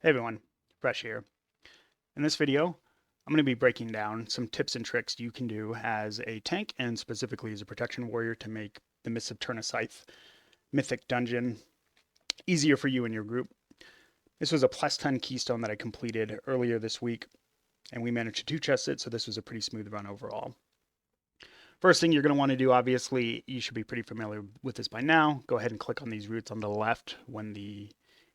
Hey everyone, Fresh here. In this video, I'm going to be breaking down some tips and tricks you can do as a tank and specifically as a protection warrior to make the Mists of Tirna Scithe mythic dungeon easier for you and your group. This was a +10 keystone that I completed earlier this week, and we managed to two-chest it, so this was a pretty smooth run overall. First thing you're going to want to do, obviously, you should be pretty familiar with this by now. Go ahead and click on these roots on the left when the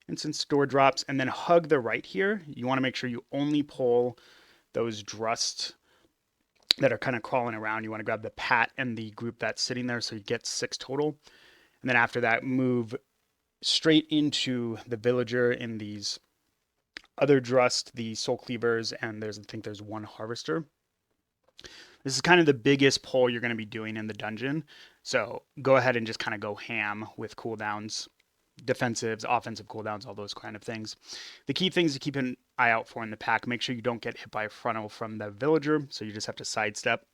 instance door drops, and then hug the right here. You want to make sure you only pull those drusts that are kind of crawling around. You want to grab the pat and the group that's sitting there so you get 6 total. And then after that, move straight into the villager in these other drust, the soul cleavers, and I think there's one harvester. This is kind of the biggest pull you're going to be doing in the dungeon. So go ahead and just kind of go ham with cooldowns, defensives, offensive cooldowns, all those kind of things. The key things to keep an eye out for in the pack, make sure you don't get hit by a frontal from the villager, so you just have to sidestep.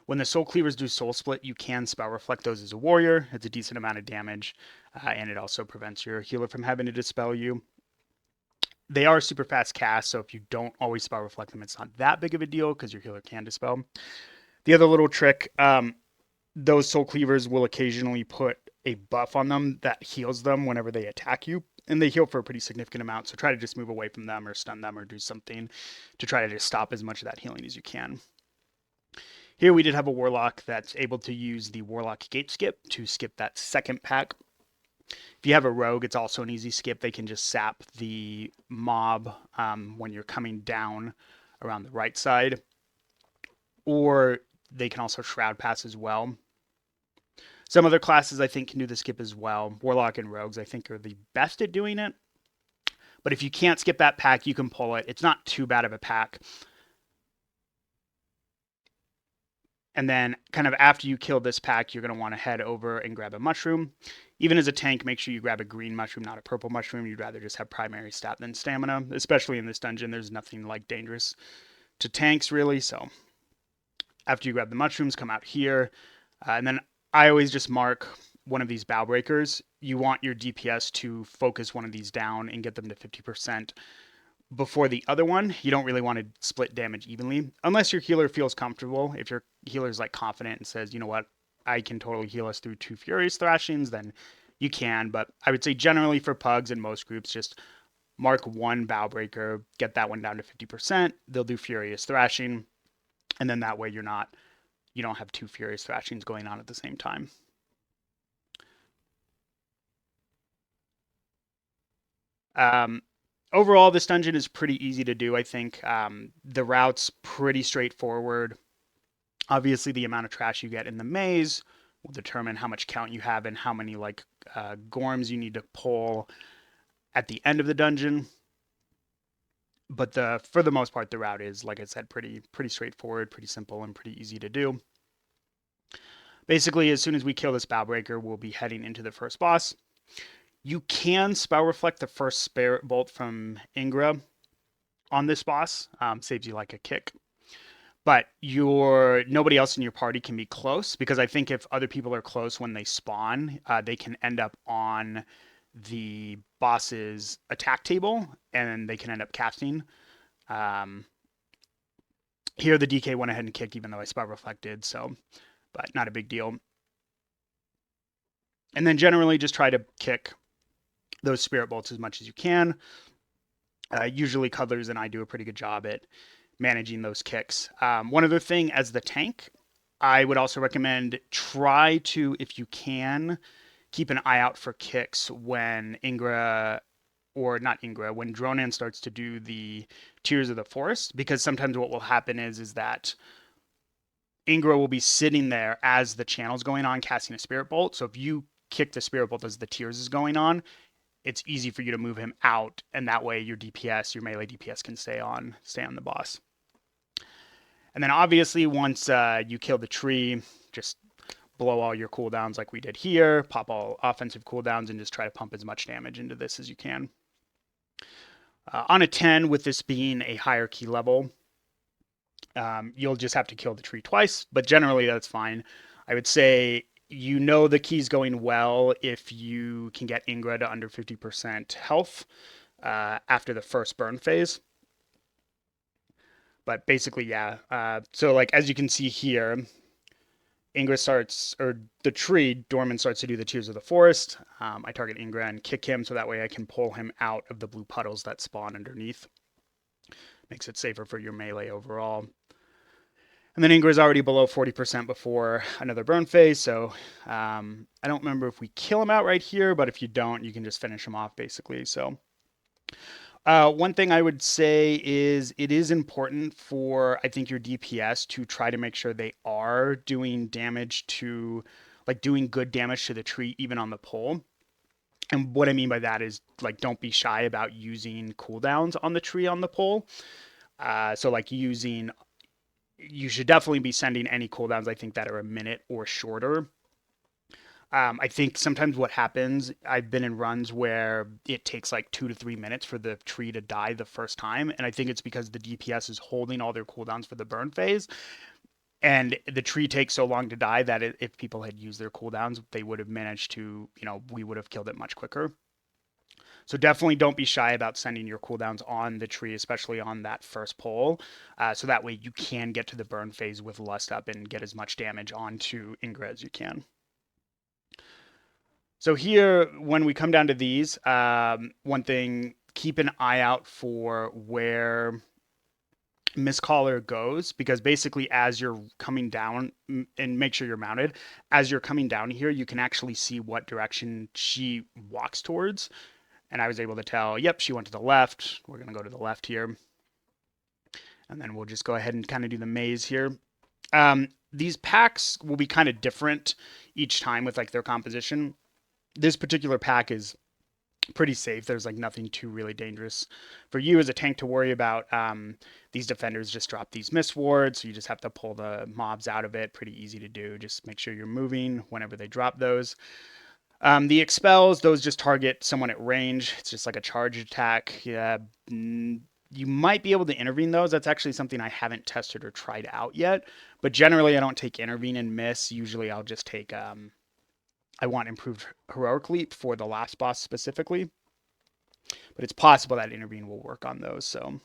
When the soul cleavers do soul split, you can spell reflect those as a warrior. It's a decent amount of damage, and it also prevents your healer from having to dispel you. They are super fast cast, so if you don't always spell reflect them, it's not that big of a deal because your healer can dispel. The other little trick, those soul cleavers will occasionally put a buff on them that heals them whenever they attack you, and they heal for a pretty significant amount. So try to just move away from them or stun them or do something to try to just stop as much of that healing as you can. Here we did have a warlock that's able to use the warlock gate skip to skip that second pack. If you have a rogue, it's also an easy skip. They can just sap the mob when you're coming down around the right side, or they can also shroud pass as well. Some other classes I think can do the skip as well. Warlock and rogues I think are the best at doing it. But if you can't skip that pack, you can pull it. It's not too bad of a pack. And then kind of after you kill this pack, you're going to want to head over and grab a mushroom. Even as a tank, make sure you grab a green mushroom, not a purple mushroom. You'd rather just have primary stat than stamina, especially in this dungeon. There's nothing like dangerous to tanks really. So after you grab the mushrooms, come out here. And then I always just mark one of these bow breakers. You want your DPS to focus one of these down and get them to 50% before the other one. You don't really want to split damage evenly unless your healer feels comfortable. If your healer's like confident and says, you know what, I can totally heal us through 2 furious thrashings, then you can. But I would say generally for pugs in most groups, just mark one bow breaker, get that one down to 50%. They'll do furious thrashing, and then that way you don't have 2 furious thrashings going on at the same time. Um, Overall, this dungeon is pretty easy to do, I think. The route's pretty straightforward. Obviously, the amount of trash you get in the maze will determine how much count you have and how many gorms you need to pull at the end of the dungeon. But for the most part, the route is, like I said, pretty straightforward, pretty simple, and pretty easy to do. Basically, as soon as we kill this Bowbreaker, we'll be heading into the first boss. You can spell reflect the first spirit bolt from Ingra on this boss. Saves you like a kick. But nobody else in your party can be close, because I think if other people are close when they spawn, they can end up on the boss's attack table and they can end up casting. Here the DK went ahead and kicked even though I spell reflected, so but not a big deal. And then generally just try to kick those spirit bolts as much as you can. Usually Cuddlers and I do a pretty good job at managing those kicks. One other thing, as the tank, I would also recommend try to, if you can, keep an eye out for kicks when Ingra, or not Ingra, when Dronan starts to do the Tears of the Forest, because sometimes what will happen is that Ingra will be sitting there as the channel's going on casting a Spirit Bolt. So if you kick the Spirit Bolt as the Tears is going on, it's easy for you to move him out, and that way your DPS, your melee DPS, can stay on the boss. And then obviously once you kill the tree, just blow all your cooldowns like we did here, pop all offensive cooldowns, and just try to pump as much damage into this as you can. On a 10, with this being a higher key level, you'll just have to kill the tree twice, but generally that's fine. I would say the key's going well if you can get Ingra to under 50% health. after the first burn phase. But basically, yeah. So like as you can see here, Ingra starts, or the tree, Dorman starts to do the Tears of the Forest. I target Ingra and kick him so that way I can pull him out of the blue puddles that spawn underneath. Makes it safer for your melee overall. And then Ingra is already below 40% before another burn phase, so I don't remember if we kill him out right here, but if you don't, you can just finish him off basically. So one thing I would say is it is important for, I think, your DPS to try to make sure they are doing damage to, like doing good damage to the tree even on the pull. And what I mean by that is like don't be shy about using cooldowns on the tree on the pull. So like using, you should definitely be sending any cooldowns I think that are a minute or shorter. I think sometimes what happens, I've been in runs where it takes like 2 to 3 minutes for the tree to die the first time, and I think it's because the DPS is holding all their cooldowns for the burn phase, and the tree takes so long to die that if people had used their cooldowns, they would have managed to, we would have killed it much quicker. So definitely don't be shy about sending your cooldowns on the tree, especially on that first pull, so that way you can get to the burn phase with Lust up and get as much damage onto Ingra as you can. So here, when we come down to these, one thing, keep an eye out for where Mistcaller goes, because basically as you're coming down, and make sure you're mounted, as you're coming down here, you can actually see what direction she walks towards. And I was able to tell, yep, she went to the left. We're going to go to the left here. And then we'll just go ahead and kind of do the maze here. These packs will be kind of different each time with like their composition. This particular pack is pretty safe. There's like nothing too really dangerous for you as a tank to worry about. These defenders just drop these mist wards, so you just have to pull the mobs out of it. Pretty easy to do. Just make sure you're moving whenever they drop those. The expels, those just target someone at range. It's just like a charge attack. Yeah, you might be able to intervene those. That's actually something I haven't tested or tried out yet. But generally, I don't take intervene and miss. Usually, I'll just take I want improved heroic leap for the last boss specifically, but it's possible that intervene will work on those. So,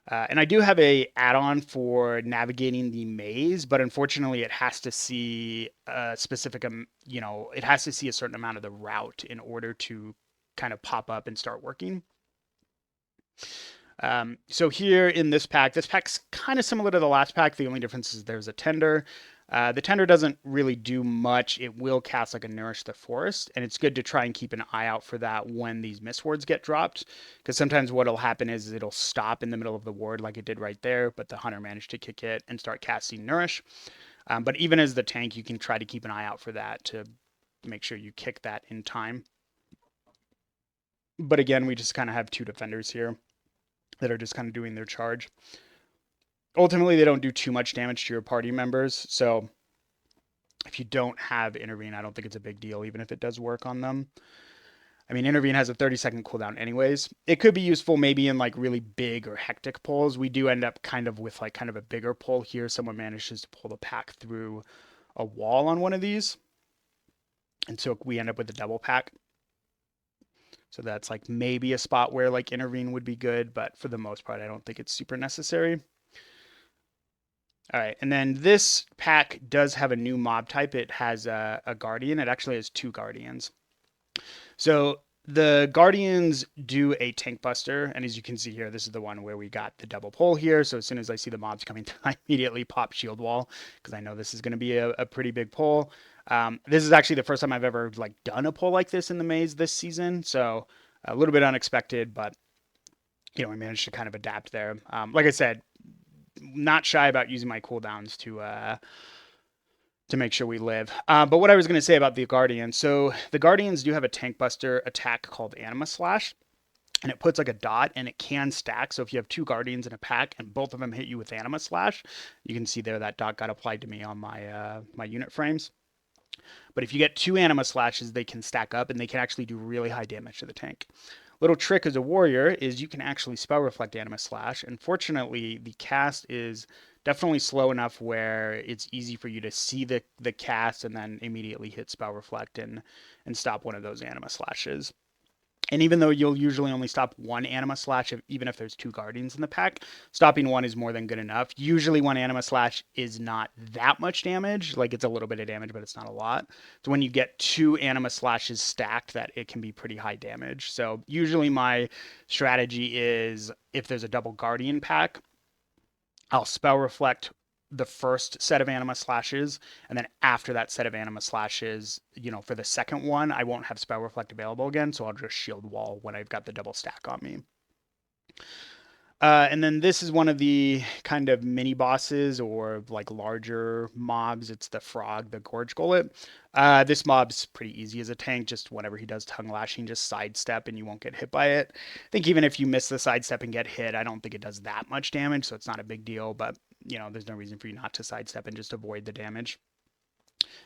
and I do have a add-on for navigating the maze, but unfortunately, it has to see a specific, it has to see a certain amount of the route in order to kind of pop up and start working. So here in this pack's kind of similar to the last pack. The only difference is there's a tender. The tender doesn't really do much. It will cast like a Nourish the Forest, and it's good to try and keep an eye out for that when these Mist Wards get dropped, because sometimes what'll happen is it'll stop in the middle of the ward like it did right there, but the Hunter managed to kick it and start casting Nourish. But even as the tank, you can try to keep an eye out for that to make sure you kick that in time. But again, we just kind of have two defenders here that are just kind of doing their charge. Ultimately, they don't do too much damage to your party members, so if you don't have intervene, I don't think it's a big deal, even if it does work on them. I mean, intervene has a 30-second cooldown anyways. It could be useful maybe in like really big or hectic pulls. We do end up kind of with like kind of a bigger pull here. Someone manages to pull the pack through a wall on one of these, and so we end up with a double pack. So that's like maybe a spot where like intervene would be good, but for the most part, I don't think it's super necessary. All right, and then this pack does have a new mob type. It has a guardian. It actually has two guardians. So the guardians do a tank buster, and as you can see here, this is the one where we got the double pull here. So as soon as I see the mobs coming, I immediately pop shield wall because I know this is going to be a pretty big pull. This is actually the first time I've ever like done a pull like this in the maze this season, so a little bit unexpected, but we managed to kind of adapt there. Like I said, not shy about using my cooldowns to make sure we live. But what I was going to say about the Guardians, so the Guardians do have a tank buster attack called Anima Slash, and it puts like a dot, and it can stack. So if you have two Guardians in a pack and both of them hit you with Anima Slash, you can see there that dot got applied to me on my unit frames. But if you get two Anima Slashes, they can stack up, and they can actually do really high damage to the tank. Little trick as a warrior is you can actually spell reflect Anima Slash. Unfortunately, the cast is definitely slow enough where it's easy for you to see the cast and then immediately hit spell reflect and stop one of those Anima Slashes. And even though you'll usually only stop one Anima Slash, even if there's two Guardians in the pack, stopping one is more than good enough. Usually one Anima Slash is not that much damage. Like, it's a little bit of damage, but it's not a lot. So when you get two Anima Slashes stacked, that it can be pretty high damage. So usually my strategy is, if there's a double Guardian pack, I'll Spell Reflect the first set of Anima Slashes, and then after that set of Anima Slashes, for the second one, I won't have Spell Reflect available again, so I'll just Shield Wall when I've got the double stack on me. And then this is one of the kind of mini bosses or like larger mobs. It's the frog, the Gorge Gullet. This mob's pretty easy as a tank. Just whenever he does tongue lashing, just sidestep and you won't get hit by it. I think even if you miss the sidestep and get hit, I don't think it does that much damage, so it's not a big deal. But there's no reason for you not to sidestep and just avoid the damage.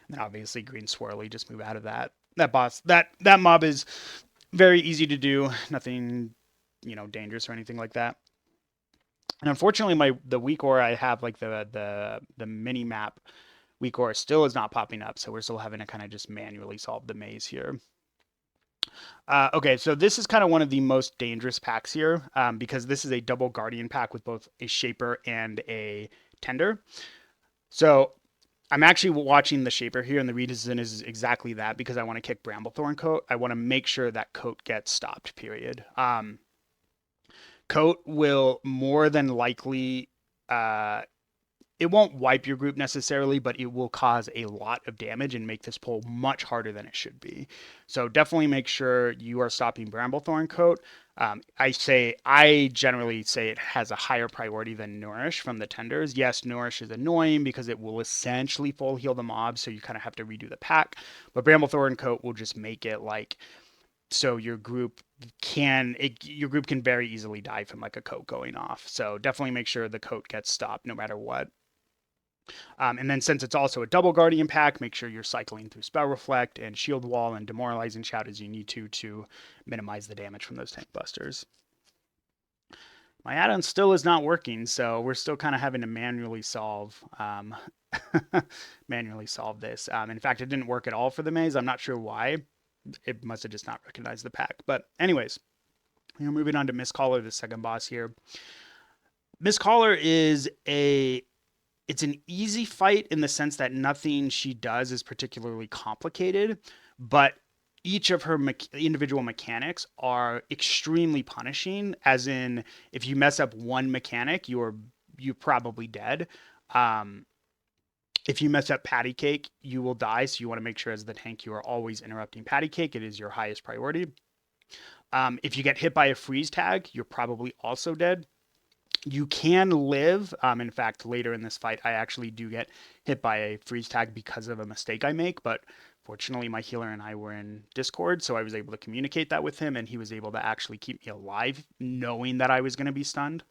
And then obviously green swirly, just move out of that. That mob is very easy to do. Nothing, dangerous or anything like that. And unfortunately, the weak aura I have, like the mini map weak aura, still is not popping up. So we're still having to kind of just manually solve the maze here. Okay, so this is kind of one of the most dangerous packs here because this is a double Guardian pack with both a Shaper and a Tender. So I'm actually watching the Shaper here, and the reason is exactly that, because I want to kick Bramblethorn Coat. I want to make sure that Coat gets stopped, period. Coat will more than likely, it won't wipe your group necessarily, but it will cause a lot of damage and make this pull much harder than it should be. So definitely make sure you are stopping Bramblethorn Coat. I generally say it has a higher priority than Nourish from the Tenders. Yes, Nourish is annoying because it will essentially full heal the mob, so you kind of have to redo the pack. But Bramblethorn Coat will just make it like, so your group can very easily die from like a coat going off. So definitely make sure the coat gets stopped no matter what. And then since it's also a double Guardian pack, make sure you're cycling through Spell Reflect and Shield Wall and Demoralizing Shout as you need to minimize the damage from those tank busters. My add-on still is not working, so we're still kind of having to manually solve this. In fact, it didn't work at all for the maze. I'm not sure why. It must have just not recognized the pack. But anyways, moving on to Mistcaller, the second boss here. Mistcaller is it's an easy fight in the sense that nothing she does is particularly complicated, but each of her individual mechanics are extremely punishing, as in, if you mess up one mechanic, you're probably dead. If you mess up Patty Cake, you will die, so you want to make sure as the tank you are always interrupting Patty Cake. It is your highest priority. If you get hit by a freeze tag, you're probably also dead. You can live. In fact, later in this fight, I actually do get hit by a freeze tag because of a mistake I make, but fortunately my healer and I were in Discord, so I was able to communicate that with him, and he was able to actually keep me alive, knowing that I was going to be stunned.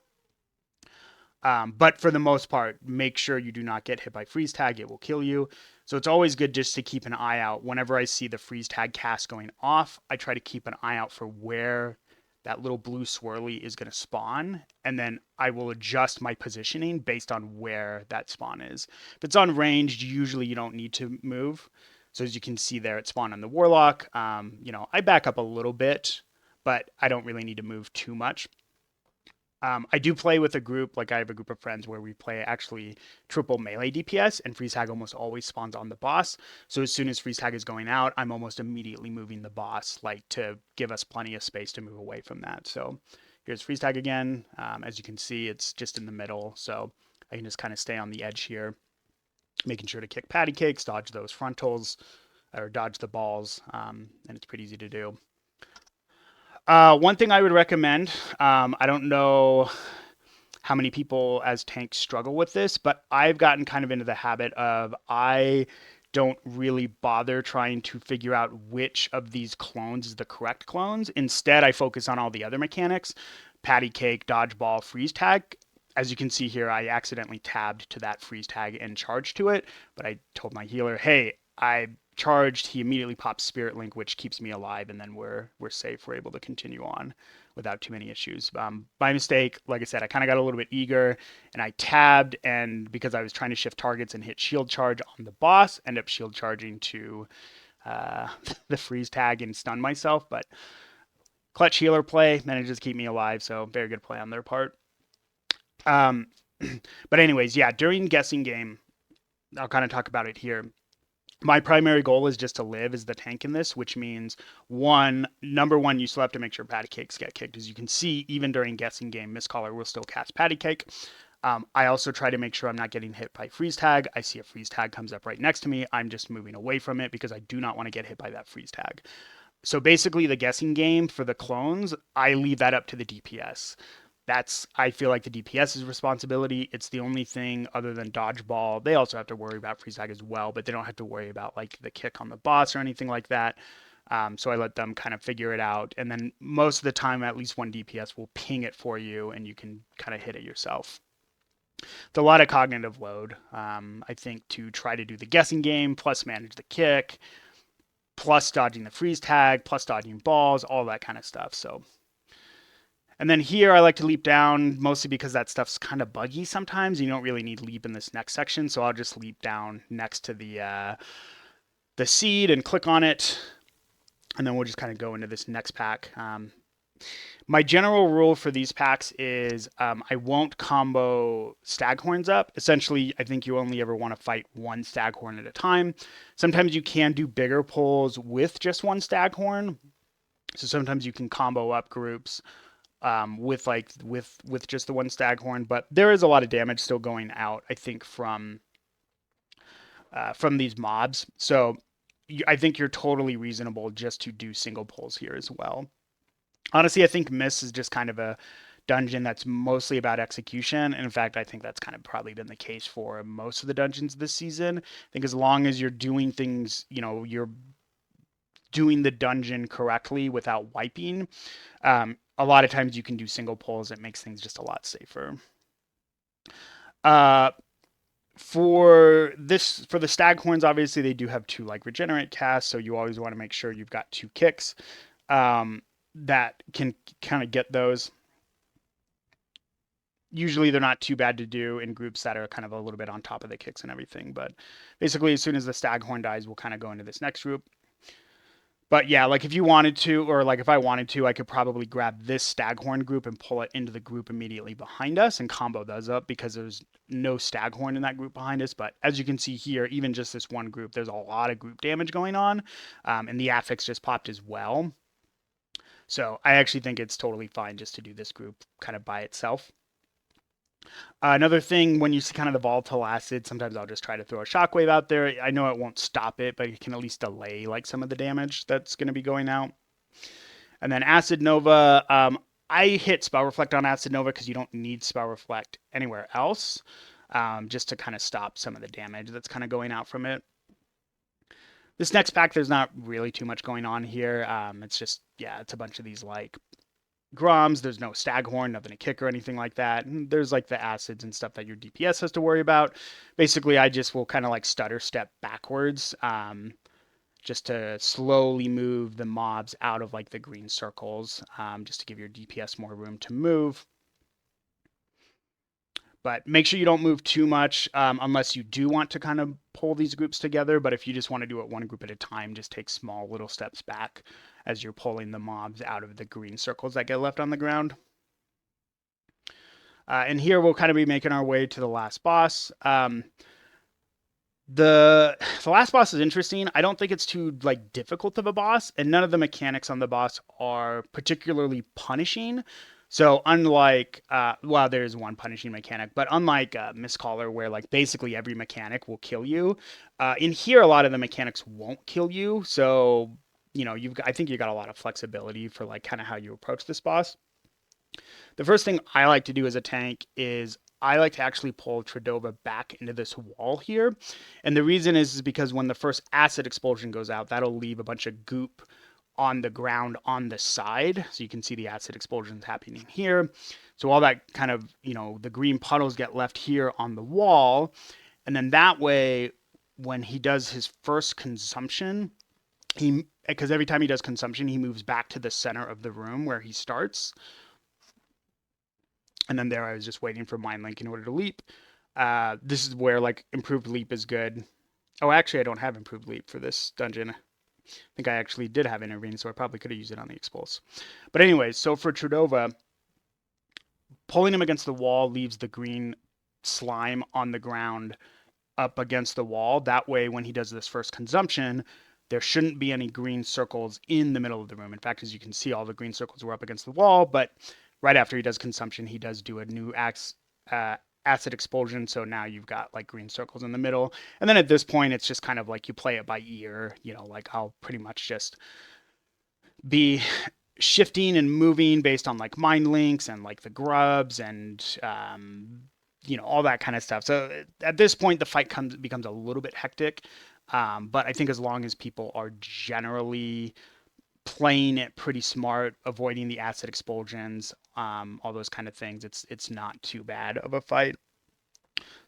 But for the most part, make sure you do not get hit by freeze tag. It will kill you. So it's always good just to keep an eye out. Whenever I see the freeze tag cast going off, I try to keep an eye out for where that little blue swirly is going to spawn, and then I will adjust my positioning based on where that spawn is. If it's on ranged, usually you don't need to move. So as you can see there, it spawned on the Warlock. I back up a little bit, but I don't really need to move too much. I do play with a group, like I have a group of friends where we play actually triple melee DPS, and freeze tag almost always spawns on the boss. So as soon as freeze tag is going out, I'm almost immediately moving the boss, like to give us plenty of space to move away from that. So here's freeze tag again. As you can see, it's just in the middle, so I can just kind of stay on the edge here, making sure to kick patty cakes, dodge those frontals, or dodge the balls, and it's pretty easy to do. One thing I would recommend, I don't know how many people as tanks struggle with this, but I've gotten kind of into the habit of, I don't really bother trying to figure out which of these clones is the correct clones. Instead, I focus on all the other mechanics: patty cake, dodgeball, freeze tag. As you can see here, I accidentally tabbed to that freeze tag and charged to it, but I told my healer, hey, I charged. He immediately pops Spirit Link, which keeps me alive, and then we're safe. We're able to continue on without too many issues. By mistake, like I said, I kind of got a little bit eager, and I tabbed, and because I was trying to shift targets and hit shield charge on the boss, end up shield charging to the freeze tag and stun myself. But Clutch healer play manages to keep me alive, so very good play on their part. But anyways, yeah, during guessing game, I'll kind of talk about it here. My primary goal is just to live as the tank in this, which means number one, you still have to make sure patty cakes get kicked. As you can see, even during guessing game, Miss Caller will still cast patty cake. I also try to make sure I'm not getting hit by freeze tag. I see a freeze tag comes up right next to me. I'm just moving away from it because I do not want to get hit by that freeze tag. So basically, the guessing game for the clones, I leave that up to the DPS. I feel like the DPS's responsibility. It's the only thing other than dodgeball. They also have to worry about freeze tag as well, but they don't have to worry about like the kick on the boss or anything like that. So I let them kind of figure it out, and then most of the time, at least one DPS will ping it for you, and you can kind of hit it yourself. It's a lot of cognitive load, I think, to try to do the guessing game plus manage the kick, plus dodging the freeze tag, plus dodging balls, all that kind of stuff. So. And then here I like to leap down mostly because that stuff's kind of buggy sometimes. You don't really need leap in this next section, so I'll just leap down next to the seed and click on it, and then we'll just kind of go into this next pack. My general rule for these packs is I won't combo staghorns up. Essentially, I think you only ever want to fight one staghorn at a time. Sometimes you can do bigger pulls with just one staghorn. So sometimes you can combo up groups with just the one staghorn, but there is a lot of damage still going out, I think, from these mobs. So I think you're totally reasonable just to do single pulls here as well. Honestly, I think Miss is just kind of a dungeon that's mostly about execution. And in fact, I think that's kind of probably been the case for most of the dungeons this season. I think as long as you're doing things, you're doing the dungeon correctly without wiping, a lot of times you can do single pulls. It makes things just a lot safer. For the staghorns, obviously they do have two like regenerate casts, so you always want to make sure you've got two kicks that can kind of get those. Usually they're not too bad to do in groups that are kind of a little bit on top of the kicks and everything, but basically as soon as the staghorn dies, we'll kind of go into this next group. But yeah, like if you wanted to, or like if I wanted to, I could probably grab this staghorn group and pull it into the group immediately behind us and combo those up because there's no staghorn in that group behind us. But as you can see here, even just this one group, there's a lot of group damage going on, and the affix just popped as well. So I actually think it's totally fine just to do this group kind of by itself. Another thing, when you see kind of the volatile acid, sometimes I'll just try to throw a shockwave out there. I know it won't stop it, but it can at least delay like some of the damage that's going to be going out. And then Acid Nova, I hit Spell Reflect on Acid Nova because you don't need Spell Reflect anywhere else, just to kind of stop some of the damage that's kind of going out from it. This next pack, there's not really too much going on here. It's just, yeah, it's a bunch of these like Groms. There's no Staghorn, nothing to kick or anything like that. And there's like the acids and stuff that your DPS has to worry about. Basically, I just will kind of like stutter step backwards, just to slowly move the mobs out of like the green circles, just to give your DPS more room to move. But make sure you don't move too much unless you do want to kind of pull these groups together. But if you just want to do it one group at a time, just take small little steps back as you're pulling the mobs out of the green circles that get left on the ground. And here we'll kind of be making our way to the last boss. The last boss is interesting. I don't think it's too like difficult of a boss, and none of the mechanics on the boss are particularly punishing. So unlike, well, there's one punishing mechanic, but unlike Mistcaller, where like basically every mechanic will kill you, in here a lot of the mechanics won't kill you. So I think you got a lot of flexibility for like kind of how you approach this boss. The first thing I like to do as a tank is I like to actually pull Tredova back into this wall here. And the reason is because when the first acid explosion goes out, that'll leave a bunch of goop on the ground on the side. So you can see the acid explosions happening here. So all that kind of, the green puddles get left here on the wall. And then that way, when he does his first consumption, because every time he does consumption, he moves back to the center of the room where he starts. And then there I was just waiting for Mind Link in order to leap. This is where like improved leap is good. Oh, actually I don't have improved leap for this dungeon. think I actually did have intervene, so I probably could have used it on the expulse. But anyways, so for Trudova, pulling him against the wall leaves the green slime on the ground up against the wall. That way, when he does this first consumption, there shouldn't be any green circles in the middle of the room. In fact, as you can see, all the green circles were up against the wall, but right after he does consumption, he does do a new acid expulsion. So now you've got like green circles in the middle. And then at this point, it's just kind of like you play it by ear. Like I'll pretty much just be shifting and moving based on like mind links and like the grubs and all that kind of stuff. So at this point, the fight becomes a little bit hectic. But I think as long as people are generally playing it pretty smart, avoiding the acid expulsions, all those kind of things, it's not too bad of a fight.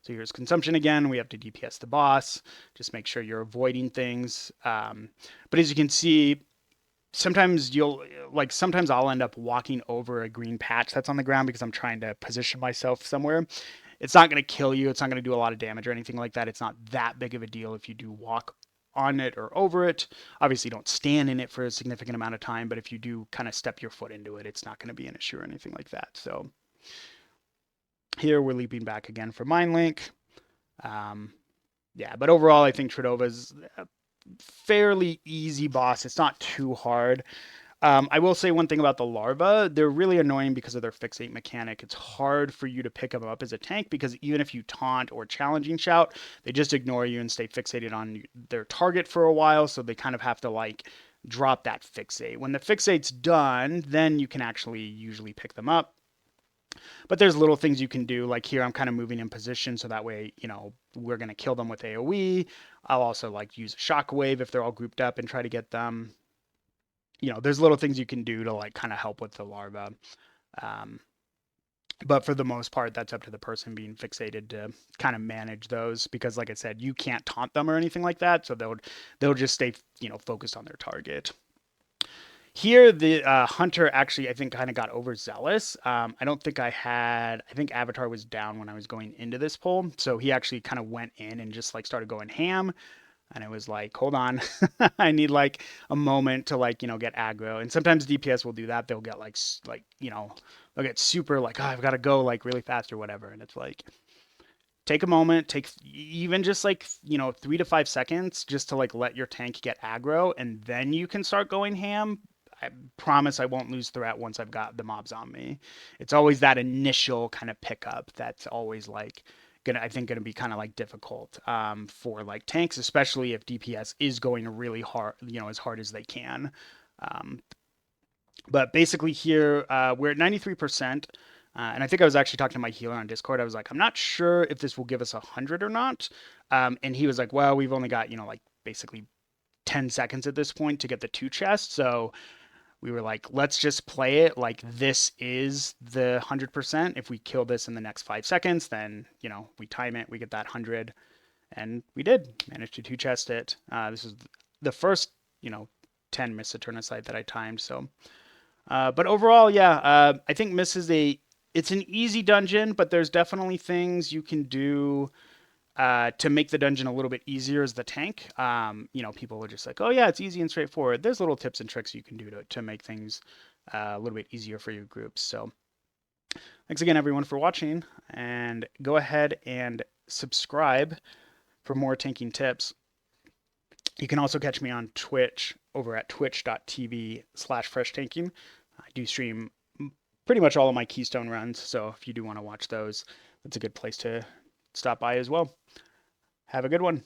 So here's consumption again. We have to DPS the boss. Just make sure you're avoiding things. But as you can see, sometimes I'll end up walking over a green patch that's on the ground because I'm trying to position myself somewhere. It's not going to kill you. It's not going to do a lot of damage or anything like that. It's not that big of a deal if you do walk on it or over it. Obviously, don't stand in it for a significant amount of time, but if you do kind of step your foot into it, it's not going to be an issue or anything like that. So here we're leaping back again for Mind Link. Yeah, but overall, I think Tridova's a fairly easy boss. It's not too hard. I will say one thing about the larva. They're really annoying because of their fixate mechanic. It's hard for you to pick them up as a tank because even if you taunt or challenging shout, they just ignore you and stay fixated on their target for a while. So they kind of have to like drop that fixate. When the fixate's done, then you can actually usually pick them up. But there's little things you can do. Like here, I'm kind of moving in position so that way, we're going to kill them with AoE. I'll also like use a shockwave if they're all grouped up and try to get them. There's little things you can do to like kind of help with the larva. But for the most part, that's up to the person being fixated to kind of manage those because, like I said, you can't taunt them or anything like that. So they'll just stay, focused on their target. Here, the hunter actually, I think, kind of got overzealous. I don't think I think Avatar was down when I was going into this pull. So he actually kind of went in and just like started going ham. And I was like, hold on, I need like a moment to like, get aggro. And sometimes DPS will do that. They'll get they'll get super like, oh, I've got to go like really fast or whatever. And it's like, take a moment, take even just like, 3 to 5 seconds just to like let your tank get aggro. And then you can start going ham. I promise I won't lose threat once I've got the mobs on me. It's always that initial kind of pickup that's always like, I think gonna be kind of like difficult for like tanks, especially if DPS is going really hard, as hard as they can. But basically here we're at 93%. And I think I was actually talking to my healer on Discord. I was like, I'm not sure if this will give us 100 or not. And he was like, well, we've only got, like basically 10 seconds at this point to get the 2 chests. So we were like, let's just play it like this is the 100%. If we kill this in the next 5 seconds, then, we time it, we get that 100. And we did manage to 2 chest it. This is the first, 10 Miss Eternasite that I timed. So, but overall, yeah, I think Miss is it's an easy dungeon, but there's definitely things you can do to make the dungeon a little bit easier as the tank. People are just like, oh yeah, it's easy and straightforward. There's little tips and tricks you can do to make things a little bit easier for your groups. So thanks again, everyone, for watching, and go ahead and subscribe for more tanking tips. You can also catch me on Twitch over at twitch.tv/freshtanking. I do stream pretty much all of my Keystone runs, so if you do want to watch those, that's a good place to stop by as well. Have a good one.